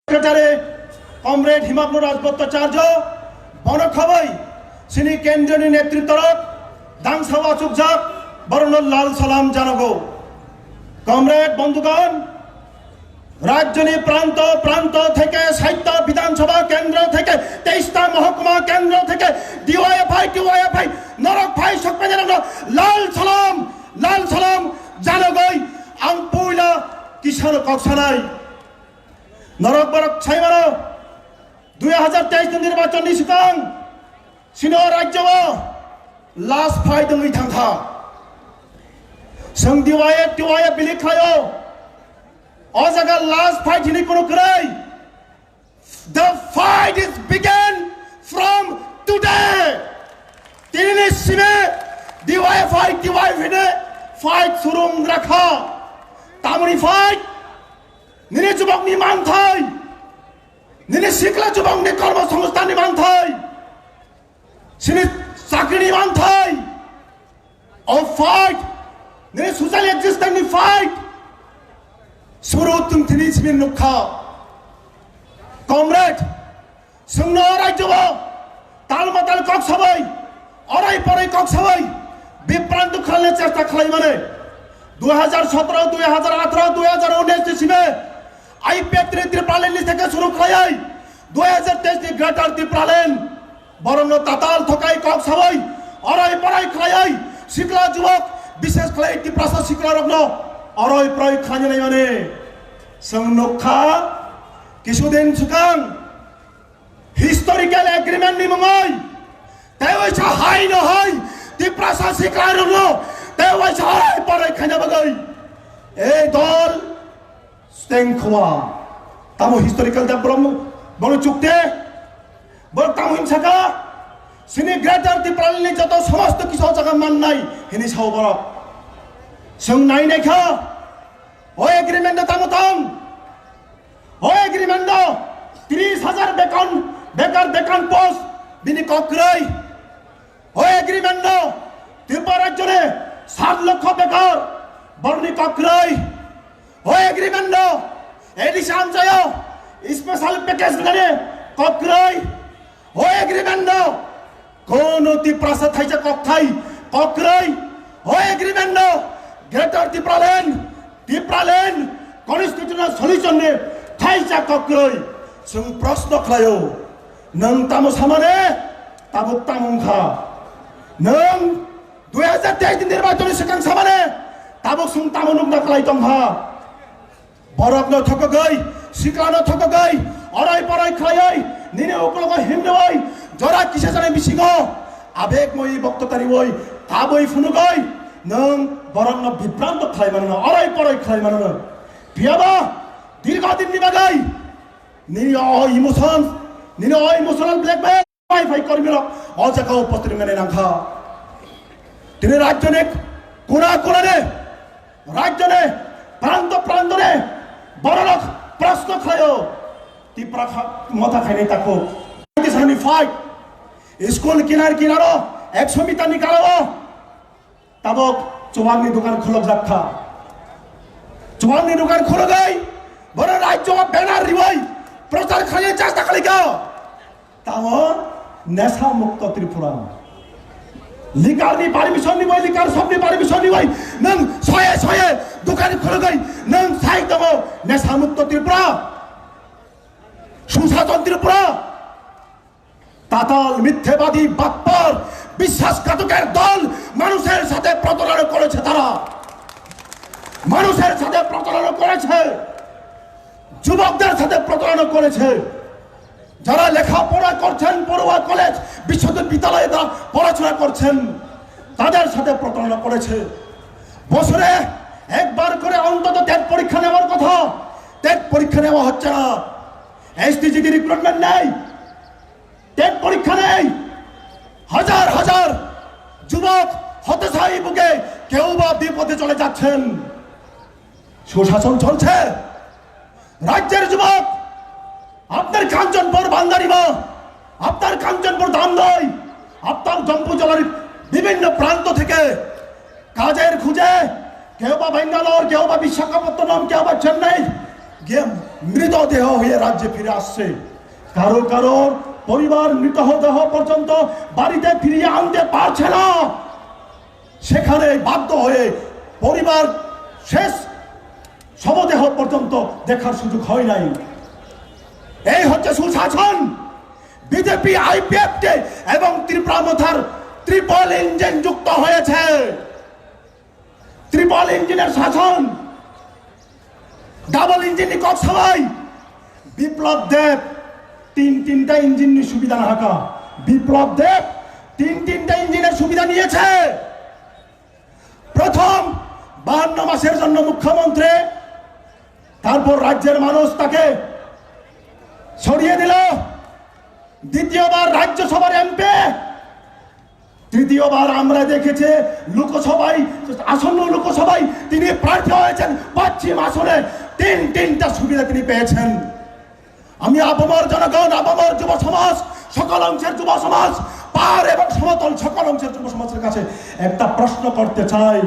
Secretary comrade হিমাগ্র রাজভট্টাচার্য বনখবই সিনি কেন্দ্রীয় নেতৃত্বর দাংসাওয়া চুকজাক বরণল লাল সালাম জানাবো। কমরেড বন্ধুগণ, রাজ্যনি প্রান্ত প্রান্ত থেকে সাহিত্য বিধানসভা কেন্দ্র থেকে 23টা মহকুমা কেন্দ্র থেকে ডিওয়াইএফআই টিওয়াইএফআই নরক ভাই সকলে জানাবো লাল সালাম জানাগই আং পুইলা কিষান কক্সানাই নরক বরক ছাইমানো 2023 নির্বাচনী সিকাং সিনো রাজ্য লাস্ট ফাইট দङै थांखा जों डिवाइएफ बिलिखायो अ जागा लास्ट फाइट हिनि कोनो खरै the fight is begin from today तिनि सिमे डिवाइएफ हिने फाइट सुरुं राखा तामनि फाइट निने जुबकनि मानथाय निने सिख्ला जुबकनि कर्मसंस्थाननि मानथाय सिनि साख्रिनि मानथाय of fight Ninne social एक्जिस्टेंसनि fight सुरु तुमथिनि सिबिन नुखा कमरेड जोंनो राज्यआव तालमाताल कक्साबै अराय पराय कक्साबै बिप्रान्त खालामनो चेष्टा खालामनानै 2017 2018 2019 सिमे आईपीएफ त्रिप्रालेननि থেকে শুরু খালাই 2023 नि ग्रेटर त्रिप्रालेन बरंनो ताताल थकाय कक्साबै अराय पराय खाলাই सिक्ला जुबक विशेष खालाई त्रिप्रासा सिक्ला रग्न अराय पराय खानाय माने संनखा কিছুদিন सिगां हिस्टोरिकल एग्रीमेंट नि मुङै तेवैसा हाय न हाय त्रिप्रासा सिक्ला रग्न तेवैसा अराय पराय खाना बगै ए दल स्टेंखवा तामो हिस्टोरिकल दा बनो चुक्ते बर तामो हिंसाका सिनि ग्रेटर त्रिप्रालेननि जत समस्त किछु जगा माननाय हिनि सावबर जों नायनायखा ओ एग्रीमेंट तामो तां ओ एग्रीमेंट 30,000 बेकार पोस्ट बिनि कक्रै ओ एग्रीमेंट त्रिपुरा राज्यने 7 लाख बेकार बरनि कक्रै ओ एग्रीमेंट एडिशन जायो स्पेशल पैकेज गरे कक्रै ओ एग्रीमेंट कोनो त्रिप्रासा थाइजा कक्थाय कक्रै ओ एग्रीमेंट ग्रेटर त्रिप्रालेन कन्स्टिट्यूशनल सल्यूशन ने थाइजा कक्रै जों प्रश्न खालायो नों तामो सामाने ताबो तामुंखा नों 2023 निर्वाचन सिगां सामाने ताबो सुं तामो नुंना खालाय दंहा बरफनो थकगै सिक्लानो थकगै अराय पराय खायै निने उकलगो हिमदोय जरा किसे जाने मिसिङो आबेगमय बक्ततारि वय ताबै फुनुगै नों बरंनो बिभ्रान्त खालायमानो अराय पराय खालायमानो बियाबा दीर्घदिननि बागै निने इमोशनल ब्लैकमेल वाइफाई कर्मीर अ जागा उपस्थित माने नांखा तिनि राज्यने कोना कोनाने राज्यने प्रान्तने बरलक प्रश्न खायो त्रिपुरा मथा खाइने ताको त्यसरी फाइट स्कूल किनारो 100 मिटर निकालो तबक चुवांगनी दुकान खुलक जाखा चुवांगनी दुकान खुल गई बड़ राज्य बैनर रिवई प्रचार खाने चेष्टा खालिका तामो नेशा मुक्त त्रिपुरा लिकारनि पारमिशन नि वई लिकार सबनि पारमिशन नि वई नों सये दुकान खुल गई नों साइक दङो नेशा मुक्त त्रिपुरा सुशासन त्रिपुरा ताताल मिथ्याबादी बाटपार বিশ্বাসঘাতকের দল মানুষের সাথে প্রতারণা করেছে তারা মানুষের সাথে প্রতারণা করেছে যুবকদের সাথে প্রতারণা করেছে যারা লেখাপড়া করছেন পড়ুয়া কলেজ বিশ্ববিদ্যালয়ে তারা পড়াশোনা করছেন তাদের সাথে প্রতারণা করেছে বছরে একবার করে অন্তত টেট পরীক্ষা নেওয়ার কথা টেট পরীক্ষা নেওয়া হচ্ছে না এসটিজিডি রিক্রুটমেন্ট নেই টেট পরীক্ষা নেই হাজার যুবক হতাশায় ভুগে কেউ বা বিপদে চলে যাচ্ছেন সুশাসন চলছে রাজ্যের যুবক আপনার কাঞ্চনপুর বান্দারিমা আপনার কাঞ্চনপুর দামদই আপনার জম্পু জেলার বিভিন্ন প্রান্ত থেকে কাজের খুঁজে কেউ বা বেঙ্গালোর কেউ বা বিশাখাপত্তনম কেউ বা চেন্নাই গিয়ে মৃতদেহ হয়ে রাজ্যে ফিরে আসছে। কারো কারো পরিবার মৃতদেহ পর্যন্ত বাড়িতে ফিরিয়ে আনতে পারছে না, সেখানে বাধ্য হয়ে পরিবার শেষ শবদেহ পর্যন্ত দেখার সুযোগ হয় নাই। এই হচ্ছে সুশাসন। বিজেপি আইপিএফ কে এবং ত্রিপুরা মাথার ট্রিপল ইঞ্জিন যুক্ত হয়েছে, ট্রিপল ইঞ্জিনের শাসন। ডাবল ইঞ্জিন কত সময় বিপ্লব দেব তিনটা ইঞ্জিন সুবিধা না থাকা, বিপ্লব দেব তিনটা ইঞ্জিনের সুবিধা নিয়েছে। প্রথম 52 মাসের জন্য মুখ্যমন্ত্রী, তারপর রাজ্যের মানুষ তাকে সরিয়ে দিল। দ্বিতীয়বার রাজ্যসভার এমপি, তৃতীয়বার আমরা দেখেছি লোকসভায়, আসন্ন লোকসভায় তিনি প্রার্থী হয়েছেন। পশ্চিম আসনে তিনটা সুবিধা তিনি পেয়েছেন। আমি আপামর জনগণ, আপামর যুব সমাজ, সকল অংশের যুব সমাজ, পার এবং সমতল সকল অংশের যুব সমাজের কাছে একটা প্রশ্ন করতে চাই।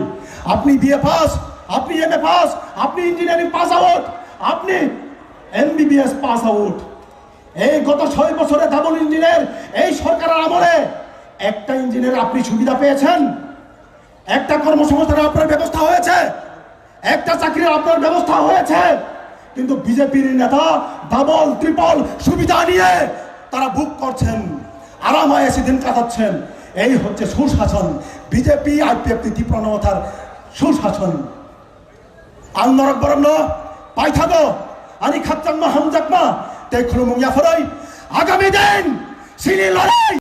আপনি বিএ পাস, আপনি এমএ পাস, আপনি ইঞ্জিনিয়ারিং পাস আউট, আপনি এমবিবিএস পাস আউট, এই গত 6 বছরে ডাবল ইঞ্জিনের এই সরকারের আমলে একটা ইঞ্জিনের আপনি সুবিধা পেয়েছেন? একটা কর্মসংস্থানের আপনার ব্যবস্থা হয়েছে? একটা চাকরির আপনার ব্যবস্থা হয়েছে? কিন্তু বিজেপির নেতা ডাবল ট্রিপল সুবিধা নিয়ে তারা বুক করছেন, আরামায় এসে দিন কাটাচ্ছেন। এই হচ্ছে সুশাসন, বিজেপি আইপিএফ ত্রিপুরা মাথার সুশাসন। আন্দোলন বরণ পাই থাকো আনি খাচ্চাংমা হামজাকমা তে খুলুমুং ইয়াফরই আগামী দিন সিনি লড়াই।